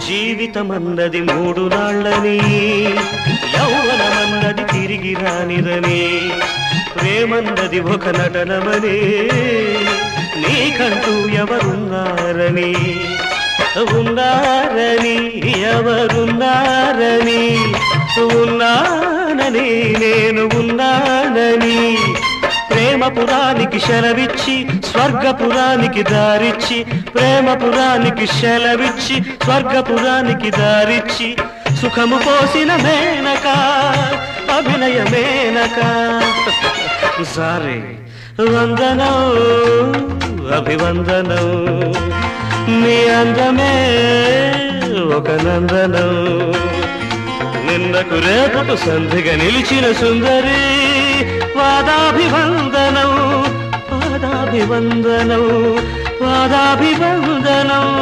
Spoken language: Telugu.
జీవితమన్నది 3 నాళ్ళని, యౌవనమన్నది తిరిగి రానిదని, ప్రేమన్నది ఒక నటనమని, నీకంటూ ఎవరున్నారని, ఉన్నారని ఎవరున్నారని, ఉన్నానని నేను ఉన్నానని, ప్రేమపురానికి శలవిచ్చి స్వర్గపురానికి దారిచ్చి, ప్రేమపురానికి శలవిచ్చి స్వర్గపురానికి దారిచ్చి, సుఖము పోసిన మేనక అభినయ మేనక. సారీ వందనం అభివందనం, నీ అందమే ఒక నందనం, నిన్నకు రేపటి సంధిగా నిలిచిన సుందరి, పాదాభివందనం పాదాభివందనం పాదాభివందనం.